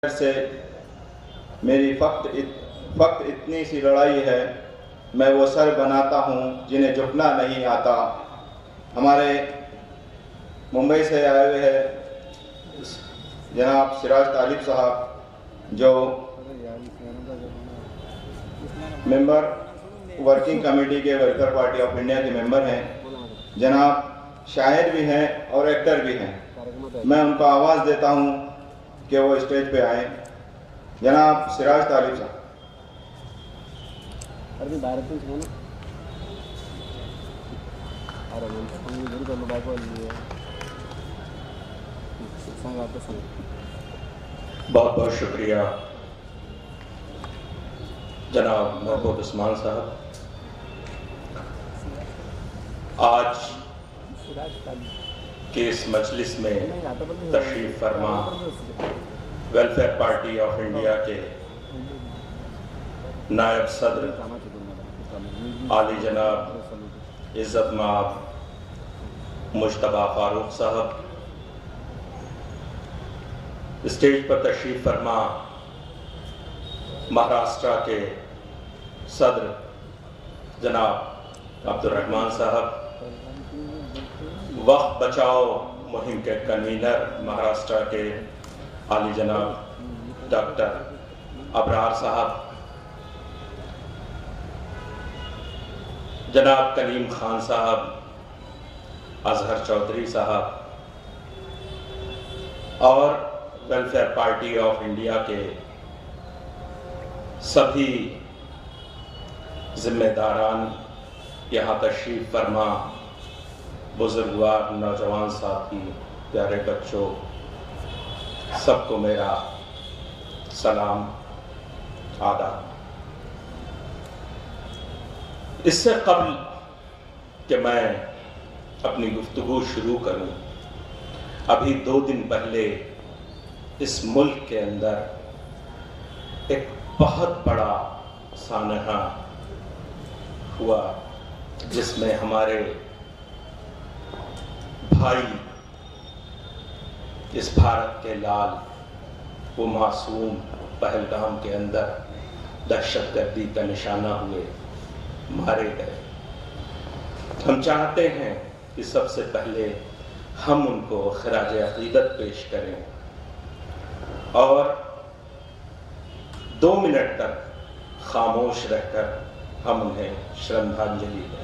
से मेरी फक्त इतनी सी लड़ाई है, मैं वो सर बनाता हूँ जिन्हें झुकना नहीं आता। हमारे मुंबई से आए हुए हैं जनाब सिराज तालिब साहब, जो मेंबर वर्किंग कमेटी के वेलफेयर पार्टी ऑफ इंडिया के मेंबर हैं। जनाब शायर भी हैं और एक्टर भी हैं। मैं उनको आवाज़ देता हूँ कि वो स्टेज पे आए। जनाब सिराज तालिब साहब। बहुत बहुत शुक्रिया जनाब महबूब उस्मान साहब। आज के इस मजलिस में तशरीफ फरमा वेलफेयर पार्टी ऑफ इंडिया के नायब सदर आली जनाब इज़्ज़त माब मुश्तबा फारूक साहब, स्टेज पर तशरीफ फरमा महाराष्ट्र के सदर जनाब अब्दुर्रहमान साहब, वक्त बचाओ मुहिम के कन्वीनर महाराष्ट्र के आली जनाब डॉक्टर अबरार साहब, जनाब कलीम खान साहब, अजहर चौधरी साहब और वेलफेयर पार्टी ऑफ इंडिया के सभी जिम्मेदारान, यहाँ तशरीफ फरमा बुजुर्गवार, नौजवान साथी, प्यारे बच्चों, सबको मेरा सलाम आदाब। इससे कबल कि मैं अपनी गुफ्तगू शुरू करूं, अभी 2 दिन पहले इस मुल्क के अंदर एक बहुत बड़ा सानहा हुआ, जिसमें हमारे भाई, इस भारत के लाल, वो मासूम पहलगाम के अंदर दहशतगर्दी का निशाना हुए मारे गए। हम चाहते हैं कि सबसे पहले हम उनको खराज अकीदत पेश करें और 2 मिनट तक खामोश रहकर हम उन्हें श्रद्धांजलि दें।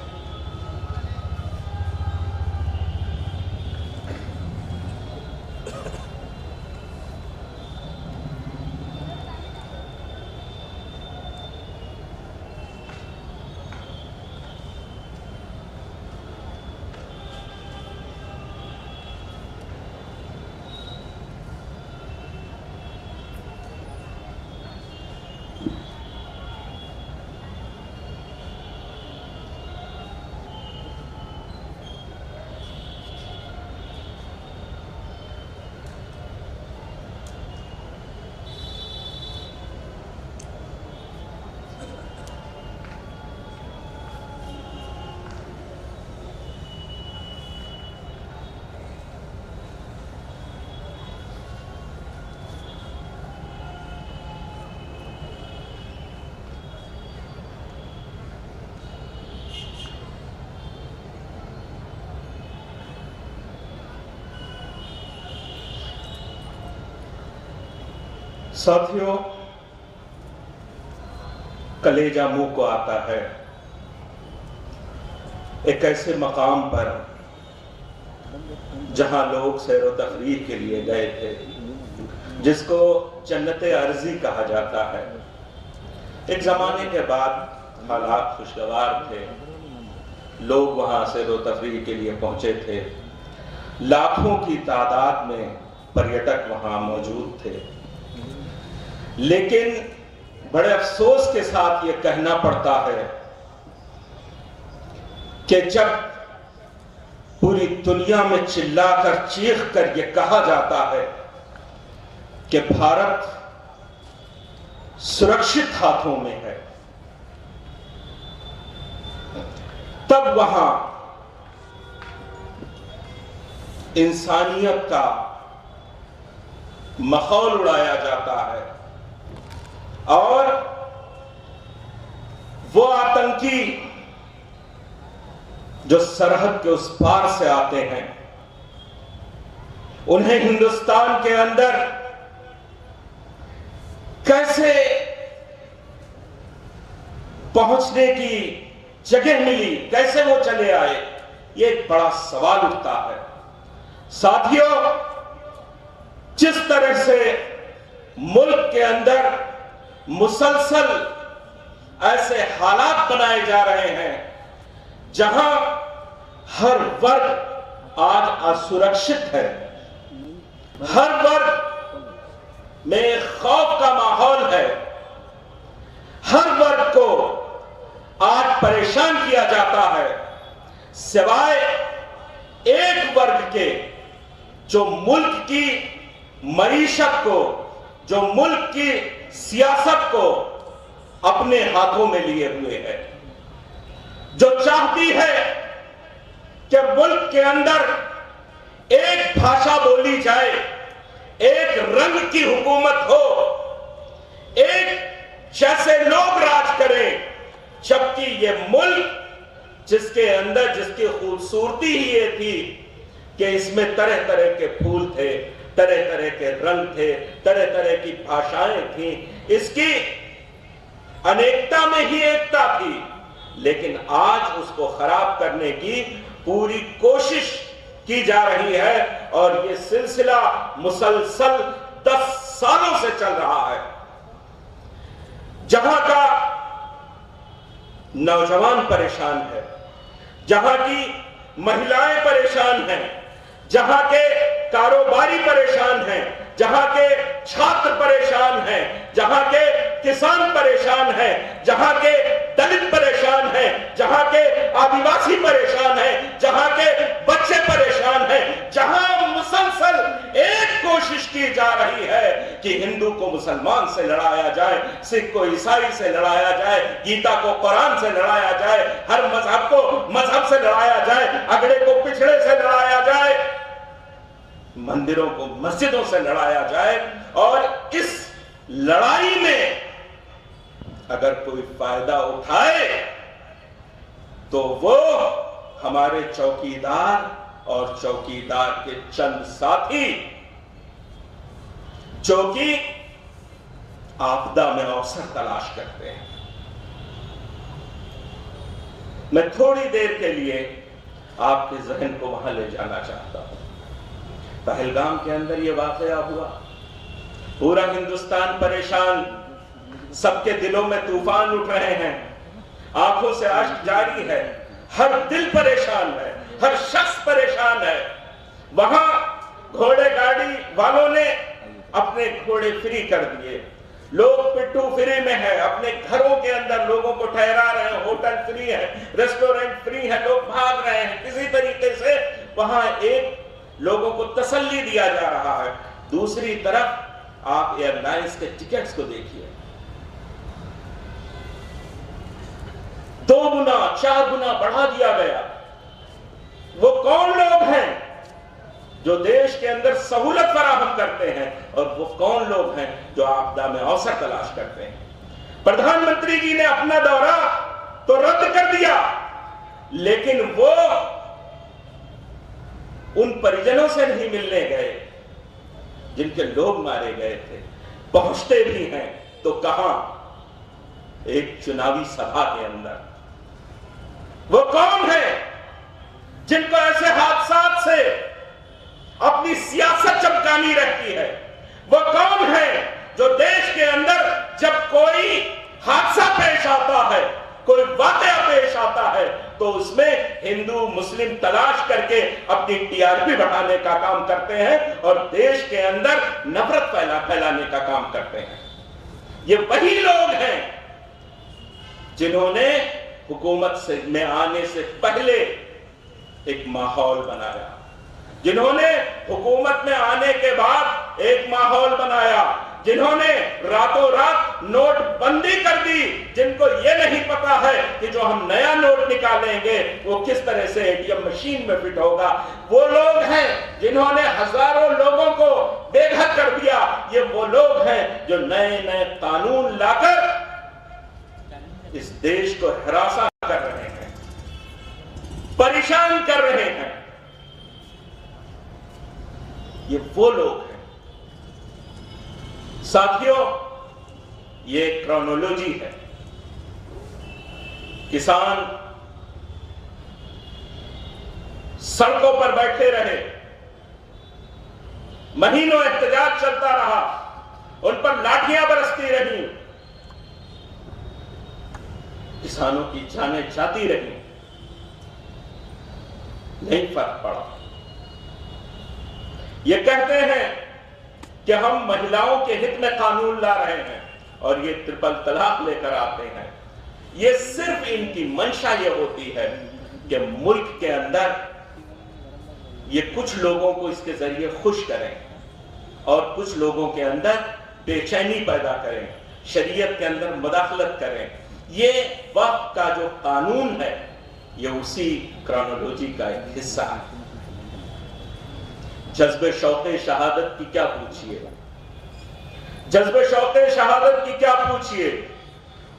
साथियों, कलेजा मुंह को आता है एक ऐसे मकाम पर जहां लोग सैर व तफरीह के लिए गए थे, जिसको जन्नत अर्जी कहा जाता है। एक जमाने के बाद हालात खुशगवार थे, लोग वहां सैर व तफरीह के लिए पहुंचे थे, लाखों की तादाद में पर्यटक वहां मौजूद थे। लेकिन बड़े अफसोस के साथ ये कहना पड़ता है कि जब पूरी दुनिया में चिल्लाकर चीख कर ये कहा जाता है कि भारत सुरक्षित हाथों में है, तब वहां इंसानियत का मखौल उड़ाया जाता है और वो आतंकी जो सरहद के उस पार से आते हैं, उन्हें हिंदुस्तान के अंदर कैसे पहुंचने की जगह मिली, कैसे वो चले आए, ये एक बड़ा सवाल उठता है। साथियों, जिस तरह से मुल्क के अंदर मुसलसल ऐसे हालात बनाए जा रहे हैं जहां हर वर्ग आज असुरक्षित है, हर वर्ग में खौफ का माहौल है, हर वर्ग को आज परेशान किया जाता है, सिवाय एक वर्ग के जो मुल्क की मईशत को, जो मुल्क की सियासत को अपने हाथों में लिए हुए है, जो चाहती है कि मुल्क के अंदर एक भाषा बोली जाए, एक रंग की हुकूमत हो, एक जैसे लोग राज करें, जबकि ये मुल्क जिसके अंदर जिसकी खूबसूरती ही ये थी कि इसमें तरह तरह के फूल थे, तरह तरह के रंग थे, तरह तरह की भाषाएं थी, इसकी अनेकता में ही एकता थी, लेकिन आज उसको खराब करने की पूरी कोशिश की जा रही है और ये सिलसिला मुसलसल 10 सालों से चल रहा है। जहां का नौजवान परेशान है, जहां की महिलाएं परेशान हैं, जहां के कारोबारी परेशान हैं, जहां के छात्र परेशान हैं, जहां के किसान परेशान हैं, जहां के दलित परेशान हैं, जहां के आदिवासी परेशान हैं, जहां के बच्चे परेशान हैं, जहां मुसलसल एक कोशिश की जा रही है कि हिंदू को मुसलमान से लड़ाया जाए, सिख को ईसाई से लड़ाया जाए, गीता को कुरान से लड़ाया जाए, हर मजहब को मजहब से लड़ाया जाए, अगड़े को पिछड़े से लड़ाया जाए, मंदिरों को मस्जिदों से लड़ाया जाए, और इस लड़ाई में अगर कोई फायदा उठाए तो वो हमारे चौकीदार और चौकीदार के चंद साथी जो कि आपदा में अवसर तलाश करते हैं। मैं थोड़ी देर के लिए आपके जहन को वहां ले जाना चाहता हूं। पहलगाम के अंदर यह वाकया हुआ, पूरा हिंदुस्तान परेशान, सबके दिलों में तूफान उठ रहे हैं, आंखों से आश्क जारी है, हर दिल परेशान है, हर शख्स परेशान है। वहां घोड़े गाड़ी वालों ने अपने घोड़े फ्री कर दिए, लोग पिट्ठू फ्री में है, अपने घरों के अंदर लोगों को ठहरा रहे हैं, होटल फ्री है, रेस्टोरेंट फ्री है, लोग भाग रहे हैं। किसी तरीके से वहां एक लोगों को तसल्ली दिया जा रहा है। दूसरी तरफ आप एयरलाइंस के टिकट्स को देखिए, 2 गुना 4 गुना बढ़ा दिया गया। वो कौन लोग हैं जो देश के अंदर सहूलत फराहम करते हैं, और वो कौन लोग हैं जो आपदा में अवसर तलाश करते हैं। प्रधानमंत्री जी ने अपना दौरा तो रद्द कर दिया, लेकिन वो उन परिजनों से नहीं मिलने गए जिनके लोग मारे गए थे। पहुंचते भी हैं तो कहां? एक चुनावी सभा के अंदर। वो कौन है जिनको ऐसे हादसात से अपनी सियासत चमकानी रहती है? वो कौन है जो देश के अंदर जब कोई हादसा पेश आता है, कोई वाकया पेश आता है, तो उसमें हिंदू मुस्लिम तलाश करके अपनी टीआरपी बढ़ाने का काम करते हैं और देश के अंदर नफरत फैलाने का काम करते हैं। ये वही लोग हैं जिन्होंने हुकूमत में आने से पहले एक माहौल बनाया, जिन्होंने हुकूमत में आने के बाद एक माहौल बनाया, जिन्होंने रातों रात नोटबंदी कर दी, जिनको यह नहीं पता है कि जो हम नया नोट निकालेंगे वो किस तरह से एटीएम मशीन में फिट होगा। वो लोग हैं जिन्होंने हजारों लोगों को बेघर कर दिया। ये वो लोग हैं जो नए नए कानून लाकर इस देश को हरासा कर रहे हैं, परेशान कर रहे हैं। ये वो लोग हैं। साथियों, ये क्रोनोलॉजी है। किसान सड़कों पर बैठे रहे, महीनों एहतजाज चलता रहा, उन पर लाठियां बरसती रही, किसानों की जानें जाती रही, नहीं फर्क पड़ा। ये कहते हैं कि हम महिलाओं के हित में कानून ला रहे हैं और ये ट्रिपल तलाक लेकर आते हैं। ये सिर्फ इनकी मंशा ये होती है कि मुल्क के अंदर ये कुछ लोगों को इसके जरिए खुश करें और कुछ लोगों के अंदर बेचैनी पैदा करें, शरीयत के अंदर मुदाखलत करें। ये वक्त का जो कानून है ये उसी क्रोनोलॉजी का एक हिस्सा है। जज्बे शौक़े शहादत की क्या पूछिए, जज्बे शौक़े शहादत की क्या पूछिए,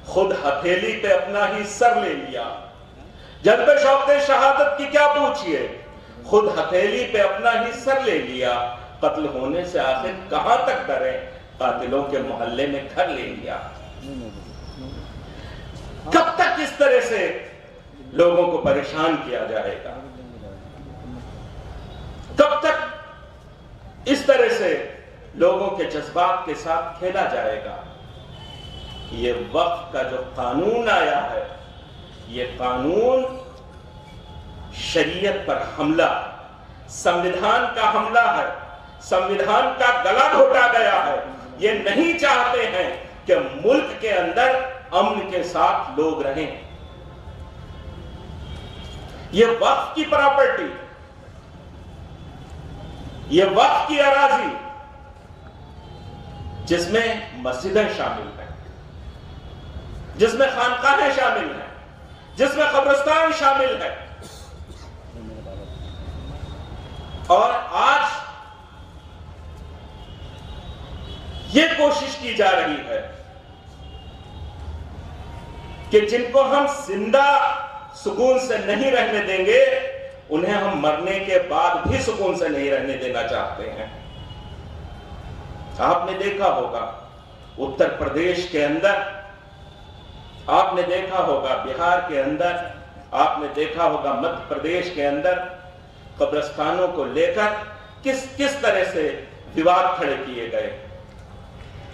खुद हथेली पे अपना ही सर ले लिया। जज्बे शौक़े शहादत की क्या पूछिए, खुद हथेली पे अपना ही सर ले लिया। कत्ल होने से आखिर कहां तक डरे, कातिलों के मोहल्ले में घर ले लिया। कब तक इस तरह से लोगों को परेशान किया जाएगा? कब तक इस तरह से लोगों के जज्बात के साथ खेला जाएगा? ये वक्त का जो कानून आया है, ये कानून शरीयत पर हमला, संविधान का हमला है, संविधान का गला घोटा गया है। ये नहीं चाहते हैं कि मुल्क के अंदर अमन के साथ लोग रहें। ये वक्फ की प्रॉपर्टी, ये वक्फ की अराजी जिसमें मस्जिदें शामिल हैं, जिसमें खानकाहें शामिल हैं, जिसमें कब्रिस्तान शामिल है, और आज ये कोशिश की जा रही है कि जिनको हम जिंदा सुकून से नहीं रहने देंगे, उन्हें हम मरने के बाद भी सुकून से नहीं रहने देना चाहते हैं। आपने देखा होगा उत्तर प्रदेश के अंदर, आपने देखा होगा बिहार के अंदर, आपने देखा होगा मध्य प्रदेश के अंदर कब्रिस्तानों को लेकर किस तरह से विवाद खड़े किए गए।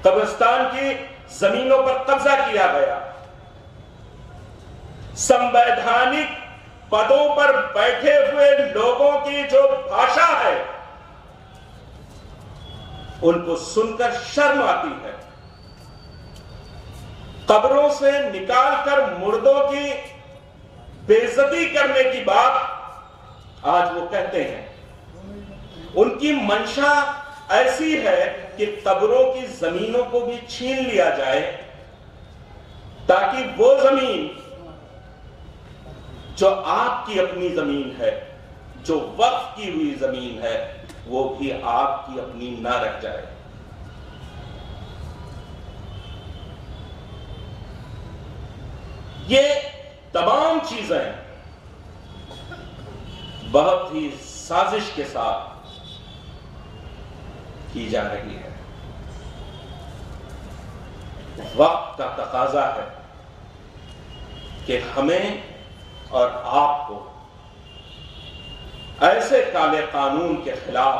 कब्रिस्तान की जमीनों पर कब्जा किया गया। संवैधानिक पदों पर बैठे हुए लोगों की जो भाषा है, उनको सुनकर शर्म आती है। कब्रों से निकालकर मुर्दों की बेइज्जती करने की बात आज वो कहते हैं। उनकी मंशा ऐसी है कि कब्रों की जमीनों को भी छीन लिया जाए ताकि वो जमीन जो आपकी अपनी जमीन है, जो वक्फ की हुई जमीन है, वो भी आपकी अपनी ना रह जाए। ये तमाम चीजें बहुत ही साजिश के साथ की जा रही है। वक्त का तकाजा है कि हमें और आपको ऐसे काले कानून के खिलाफ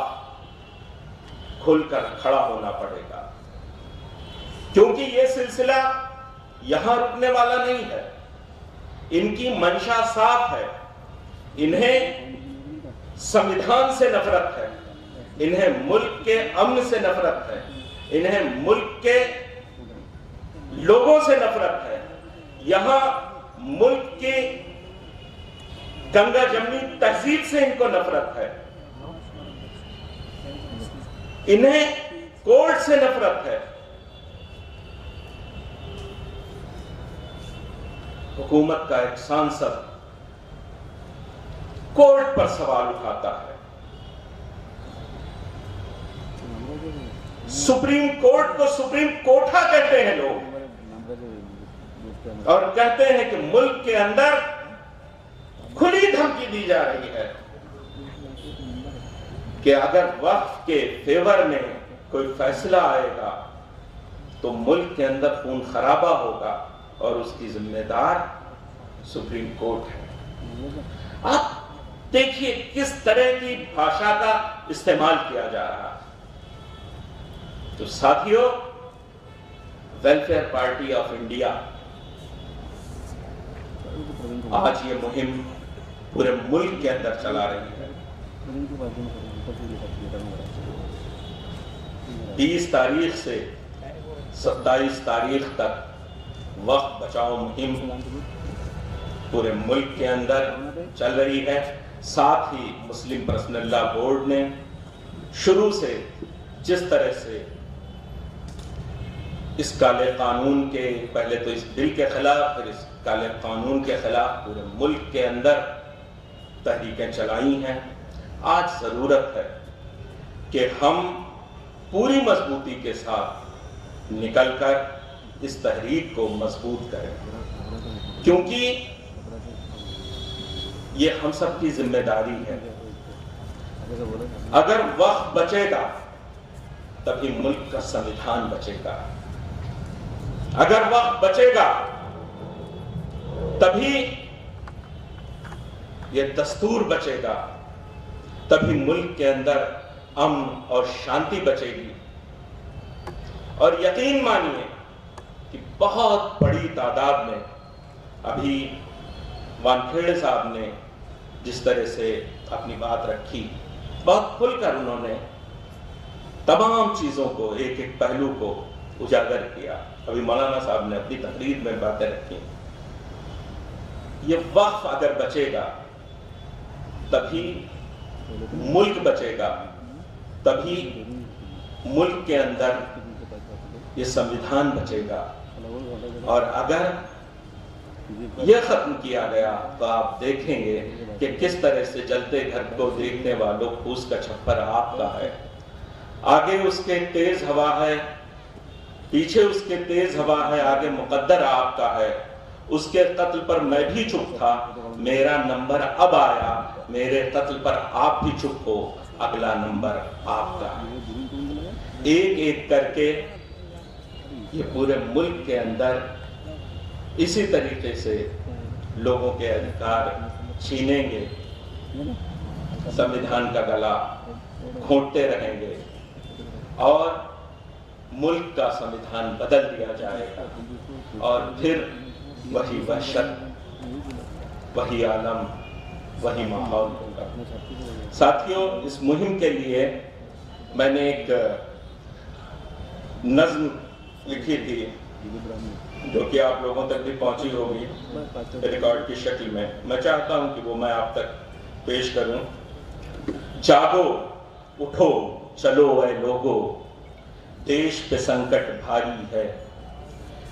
खुलकर खड़ा होना पड़ेगा, क्योंकि यह सिलसिला यहां रुकने वाला नहीं है। इनकी मंशा साफ है। इन्हें संविधान से नफरत है, इन्हें मुल्क के अमन से नफरत है, इन्हें मुल्क के लोगों से नफरत है। यहां मुल्क की गंगा जमनी तहजीब से इनको नफरत है, इन्हें कोर्ट से नफरत है, हुकूमत का एक सांसद कोर्ट पर सवाल उठाता है, सुप्रीम कोर्ट को सुप्रीम कोठा कहते हैं लोग, और कहते हैं कि मुल्क के अंदर खुली धमकी दी जा रही है कि अगर वक्फ के फेवर में कोई फैसला आएगा तो मुल्क के अंदर खून खराबा होगा और उसकी जिम्मेदार सुप्रीम कोर्ट है। आप देखिए किस तरह की भाषा का इस्तेमाल किया जा रहा है। तो साथियों, वेलफेयर पार्टी ऑफ इंडिया आज ये मुहिम पूरे मुल्क के अंदर चला रही है। 30 तारीख से 27 तारीख तक वक्फ बचाओ मुहिम पूरे मुल्क के अंदर चल रही है। साथ ही मुस्लिम पर्सनल लॉ बोर्ड ने शुरू से जिस तरह से इस काले कानून के, पहले तो इस बिल के खिलाफ, फिर इस काले कानून के खिलाफ पूरे मुल्क के अंदर तहरीकें चलाई हैं, आज जरूरत है कि हम पूरी मजबूती के साथ निकलकर इस तहरीक को मजबूत करें, क्योंकि ये हम सब की जिम्मेदारी है। अगर वक्त बचेगा तभी मुल्क का संविधान बचेगा, अगर वक्त बचेगा तभी ये दस्तूर बचेगा, तभी मुल्क के अंदर अमन और शांति बचेगी। और यकीन मानिए कि बहुत बड़ी तादाद में अभी वानखेड़े साहब ने जिस तरह से अपनी बात रखी, बहुत खुलकर उन्होंने तमाम चीजों को, एक एक पहलू को उजागर किया। अभी मौलाना साहब ने अपनी तकरीर में बातें रखी। ये वक्फ अगर बचेगा तभी मुल्क बचेगा, तभी मुल्क के अंदर ये संविधान बचेगा। और अगर यह खत्म किया गया तो आप देखेंगे कि किस तरह से जलते घर को देखने वालों फूस का छप्पर आपका है, आगे उसके तेज हवा है, पीछे उसके तेज हवा है, आगे मुकद्दर आपका है। उसके कत्ल पर मैं भी चुप था, मेरा नंबर अब आया, मेरे कत्ल पर आप भी चुप हो, अगला नंबर आपका। एक एक करके ये पूरे मुल्क के अंदर इसी तरीके से लोगों के अधिकार छीनेंगे, संविधान का गला घोंटते रहेंगे और मुल्क का संविधान बदल दिया जाएगा। और फिर वही वहशत, वही आलम, वही माहौल होगा। साथियों, इस मुहिम के लिए मैंने एक नज्म लिखी थी जो कि आप लोगों तक भी पहुंची होगी रिकॉर्ड की शक्ल में। मैं चाहता हूं कि वो मैं आप तक पेश करूं। जागो उठो चलो ऐ लोगो, देश पे संकट भारी है।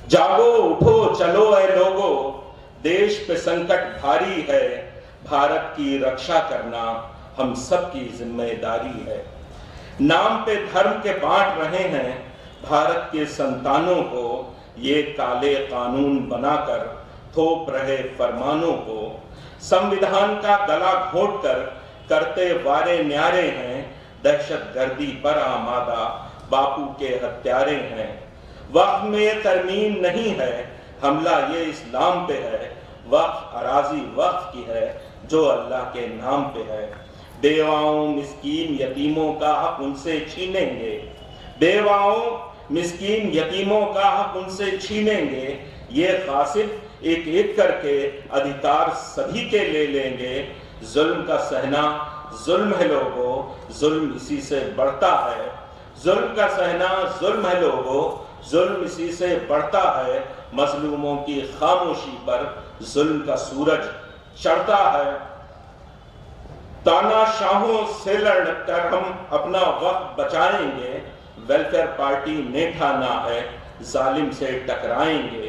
जागो उठो चलो ऐ लोगो, देश पे संकट भारी है। भारत की रक्षा करना हम सबकी जिम्मेदारी है। नाम पे धर्म के बांट रहे हैं भारत के संतानों को, ये काले कानून बनाकर थोप रहे फरमानों को। संविधान का गला घोंटकर करते वारे न्यारे हैं, दहशतगर्दी पर आमादा बापू के हत्यारे हैं। वक्फ में तरमीम नहीं है, हमला ये इस्लाम पे है। वक्फ अराजी वक्फ की है जो अल्लाह के नाम पे है। बेवाओं मिस्कीन यतीमों का हक उनसे छीनेंगे, बेवाओं मिस्कीन यतीमों का हक उनसे छीनेंगे। ये कासिब एक एक करके अधिकार सभी के ले लेंगे। जुल्म का सहना जुल्म है लोगों, जुल्म इसी से बढ़ता है। जुल्म का सहना जुल्म है लोगों, जुल्म इसी से बढ़ता है। मजलूमों की खामोशी पर जुल्म का सूरज चढ़ता है। तानाशाहों से लड़कर हम अपना वक्त बचाएंगे। वेलफेयर पार्टी ने ठाना है जालिम से टकराएंगे।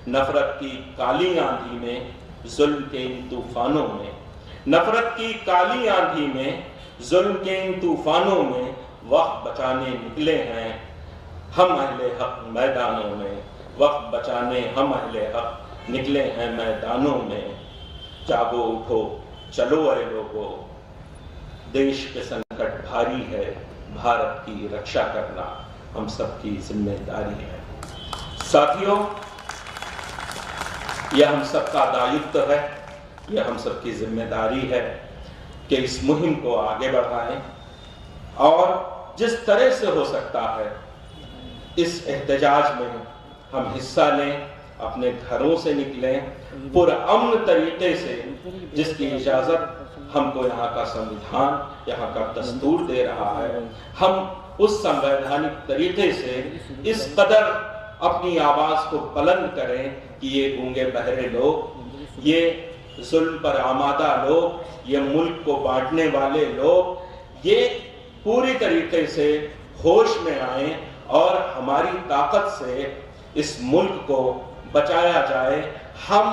नफरत की काली आंधी में, जुल्म के इन तूफानों में, नफरत की काली आंधी में, जुल्म के इन तूफानों में वक्त बचाने निकले हैं हम अहले हक मैदानों में, वक्त बचाने हम अहले हक निकले हैं मैदानों में। जागो उठो चलो ऐ लोगो, देश पे संकट भारी है, भारत की रक्षा करना हम सबकी जिम्मेदारी है। साथियों, यह हम सबका दायित्व है, यह हम सबकी जिम्मेदारी है कि इस मुहिम को आगे बढ़ाएं और जिस तरह से हो सकता है इस एहतजाज में हम हिस्सा लें, अपने घरों से निकलें पुरअमन तरीके से, जिसकी इजाजत हमको यहाँ का संविधान, यहाँ का दस्तूर दे रहा है। हम उस संवैधानिक तरीके से इस कदर अपनी आवाज को बुलंद करें कि ये गूंगे बहरे लोग, ये जुल्म पर आमादा लोग, ये मुल्क को बांटने वाले लोग, ये पूरी तरीके से होश में आए और हमारी ताकत से इस मुल्क को बचाया जाए। हम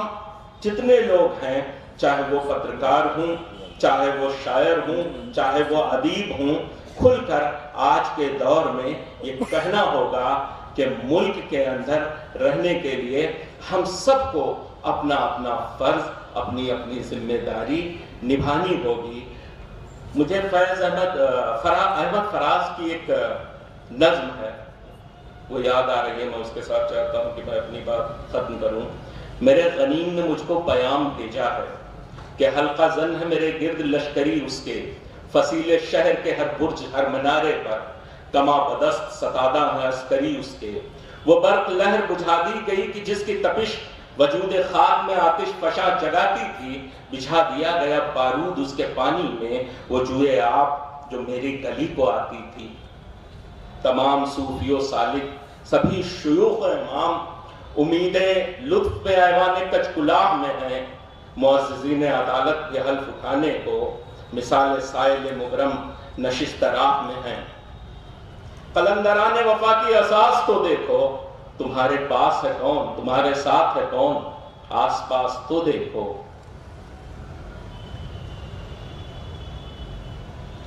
जितने लोग हैं, चाहे वो पत्रकार हों, चाहे वो शायर हों, चाहे वो अदीब हों, खुलकर आज के दौर में ये कहना होगा कि मुल्क के अंदर रहने के लिए हम सबको अपना अपना फर्ज, अपनी अपनी जिम्मेदारी निभानी होगी। मुझे फैज अहमद फराज की एक नज्म है, वो याद आ रही है, मैं उसके साथ चाहता हूँ कि मैं अपनी बात खत्म करूँ। मेरे गनीम ने मुझको पैगाम भेजा है कि हल्का जन है मेरे गिर्द लश्करी उसके, फसीले शहर के हर बुर्ज हर मनारे पर, कमा बदस्त सतादा है अस्करी उसके। वो बर्क लहर बुझा दी गई कि जिसकी तपिश वजूद खाक में आतिश फशा जगाती थी, बिछा दिया गया बारूद उसके पानी में, वो जुए आप जो मेरी गली को आती थी। तमाम सूफियों सालिक सभी शुयूख इमाम, उम्मीदें लुत्फ पे ऐवान कचकुलाह में हैं, मुअज़्ज़िज़ीन अदालत के हल्फ उठाने को मिसाल साइल मुगरम नशिस्तराह में हैं। कलंदराने वफा की असास तो देखो, तुम्हारे पास है कौन, तुम्हारे साथ है कौन, आस पास तो देखो।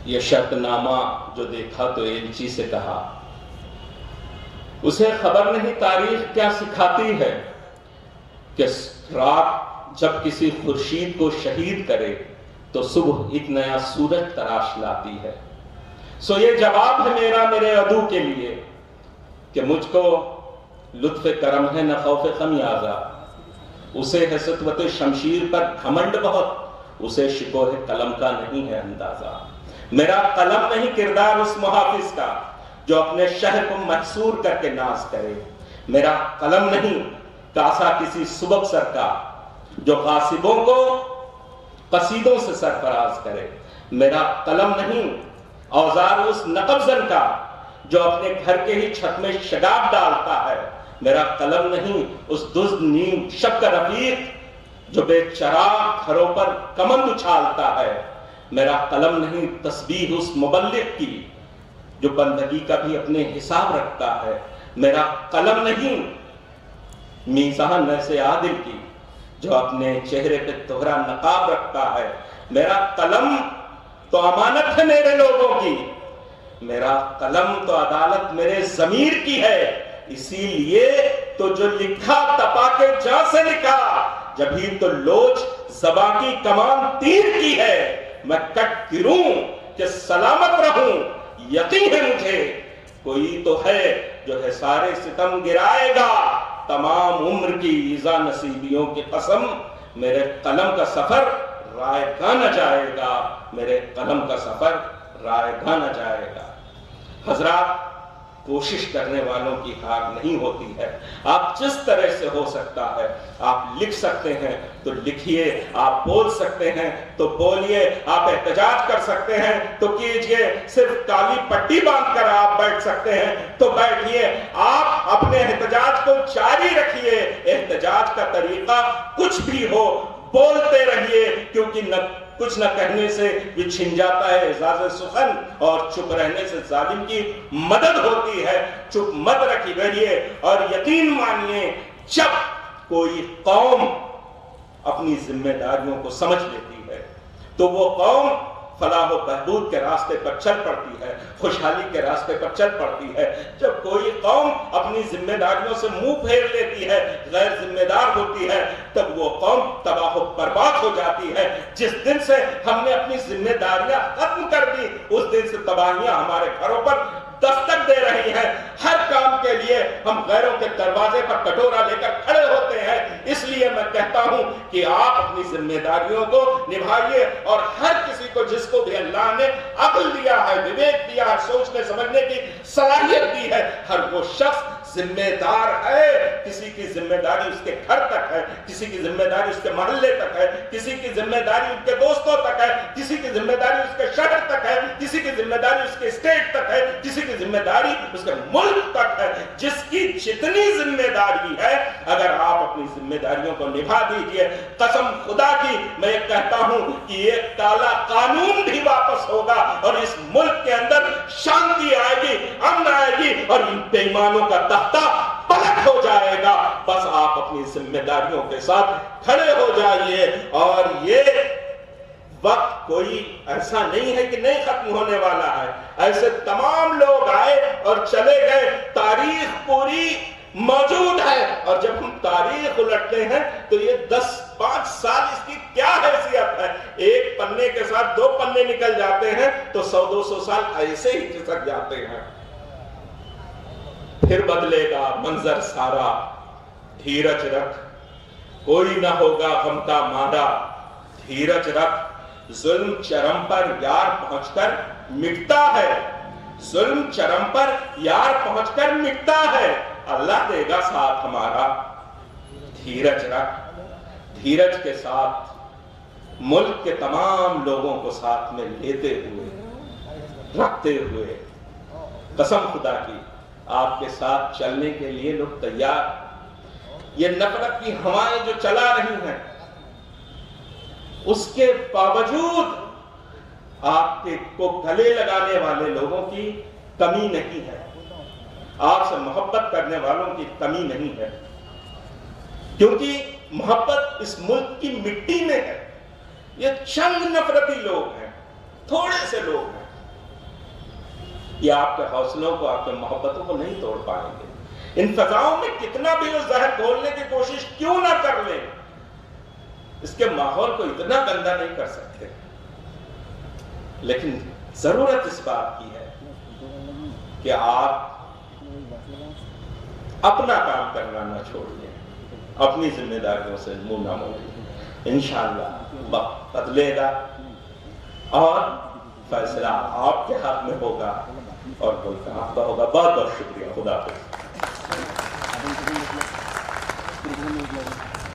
ये शर्तनामा जो देखा तो एलची से कहा, उसे खबर नहीं तारीख क्या सिखाती है कि रात जब किसी खुर्शीद को शहीद करे तो सुबह एक नया सूरज तराश लाती है। सो ये जवाब है मेरा मेरे अदू के लिए कि मुझको लुत्फ़ करम है न खौफ खमियाजा, उसे है सतवत शमशीर पर घमंड बहुत, उसे शिकोह कलम का नहीं है अंदाजा। मेरा कलम नहीं किरदार उस मुहाफिज का जो अपने शहर को महसूर करके नाज करे, मेरा कलम नहीं कासा किसी सुबक सर का जो गासिबों को कसीदों से सरफराज करे, मेरा कलम नहीं औजार उस नकबजन का जो अपने घर के ही छत में शगाब डालता है, मेरा कलम नहीं उस दुज़्द नीम शब का रफीक जो बेचराग घरों पर कमंद उछालता है, मेरा कलम नहीं तस्बीह उस मुबल्लिग की जो बंदगी का भी अपने हिसाब रखता है, मेरा कलम नहीं मीज़ान ऐसे आदिल की जो अपने चेहरे पे तोहरा नकाब रखता है, मेरा कलम तो अमानत है मेरे लोगों की, मेरा कलम तो अदालत मेरे ज़मीर की है। इसीलिए तो जो लिखा तपा के जा से लिखा, जभी तो लोच ज़बा की कमान तीर की है। मैं कट गिरूं कि सलामत रहूं, यकीन है मुझे कोई तो है जो है सारे सितम गिराएगा, तमाम उम्र की ईज़ा नसीबियों की कसम, मेरे कलम का सफर रायगा न जाएगा, मेरे कलम का सफर रायगा न जाएगा। हजरात, कोशिश करने वालों की हार नहीं होती है। आप जिस तरह से हो सकता है आप लिख सकते हैं तो लिखिए, आप बोल सकते हैं तो बोलिए, आप एहतजाज कर सकते हैं तो कीजिए, सिर्फ काली पट्टी बांधकर आप बैठ सकते हैं तो बैठिए, आप अपने एहतजाज को जारी रखिए। एहतजाज का तरीका कुछ भी हो, बोलते रहिए, क्योंकि कुछ न कहने से भी छिन जाता है एजाज़ सुखन, और चुप रहने से जालिम की मदद होती है। चुप मत रखिए और यकीन मानिए, जब कोई कौम अपनी जिम्मेदारियों को समझ लेती है तो वो कौम फलाह व बहबूद के रास्ते पर चल पड़ती है, खुशहाली के रास्ते पर चल पड़ती है। जब कोई कौम अपनी जिम्मेदारियों से मुंह फेर लेती है, गैर जिम्मेदार होती है, तब वो कौम तबाह बर्बाद हो जाती है। जिस दिन से हमने अपनी जिम्मेदारियां खत्म कर दी, उस दिन से तबाहियां हमारे घरों पर दस्तक दे रही हैं। हर काम के लिए हम गैरों के दरवाजे पर कटोरा लेकर खड़े होते हैं। इसलिए मैं कहता हूं कि आप अपनी जिम्मेदारियों को निभाइए और हर किसी को, जिसको भी अल्लाह ने अक्ल दिया है, विवेक दिया है, सोचने समझने की सलाहियत दी है, हर वो शख्स जिम्मेदार है। किसी की जिम्मेदारी उसके घर तक है, किसी की जिम्मेदारी उसके मोहल्ले तक है, किसी की जिम्मेदारी उसके दोस्तों तक है, किसी की जिम्मेदारी उसके शहर तक है, किसी की जिम्मेदारी उसके स्टेट तक है, किसी की जिम्मेदारी उसके मुल्क तक है। जिसकी जितनी जिम्मेदारी है, अगर आप अपनी जिम्मेदारियों को निभा दीजिए, कसम खुदा की मैं कहता हूं कि एक काला कानून भी वापस होगा और इस मुल्क के अंदर शांति आएगी, अमन आएगी और इन बेईमानों का पलट हो जाएगा। बस आप अपनी जिम्मेदारियों के साथ खड़े हो जाइए। और ये वक्त कोई ऐसा नहीं है कि नहीं खत्म होने वाला है। ऐसे तमाम लोग आए और चले गए, तारीख पूरी मौजूद है। और जब हम तारीख उलटते हैं तो ये 10-5 साल इसकी क्या हैसियत है। एक पन्ने के साथ 2 पन्ने निकल जाते हैं तो 100-200 साल ऐसे ही खिसक जाते हैं। फिर बदलेगा मंजर सारा, धीरज रख, कोई ना होगा गम का मारा। धीरज रख, जुल्म चरम पर यार पहुंचकर मिटता है। जुल्म चरम पर यार पहुंचकर मिटता है, अल्लाह देगा साथ हमारा। धीरज रख, धीरज के साथ मुल्क के तमाम लोगों को साथ में लेते हुए, रखते हुए, कसम खुदा की आपके साथ चलने के लिए लोग तैयार। ये नफरत की हवाएं जो चला रही हैं, उसके बावजूद आपके को गले लगाने वाले लोगों की कमी नहीं है, आपसे मोहब्बत करने वालों की कमी नहीं है, क्योंकि मोहब्बत इस मुल्क की मिट्टी में है। ये चंद नफरती लोग हैं, थोड़े से लोग हैं, ये आपके हौसलों को, आपके मोहब्बतों को नहीं तोड़ पाएंगे। इन फजाओं में कितना भी वो जहर घोलने की कोशिश क्यों ना कर ले, इसके माहौल को इतना गंदा नहीं कर सकते। लेकिन जरूरत इस बात की है कि आप अपना काम करना ना छोड़िए, अपनी जिम्मेदारियों से मुंह ना मोड़िए। इंशाअल्लाह वक्त बदलेगा और फैसला आपके हाथ में होगा और मुल्क आपका होगा। बहुत बहुत शुक्रिया। खुदा हाफिज़।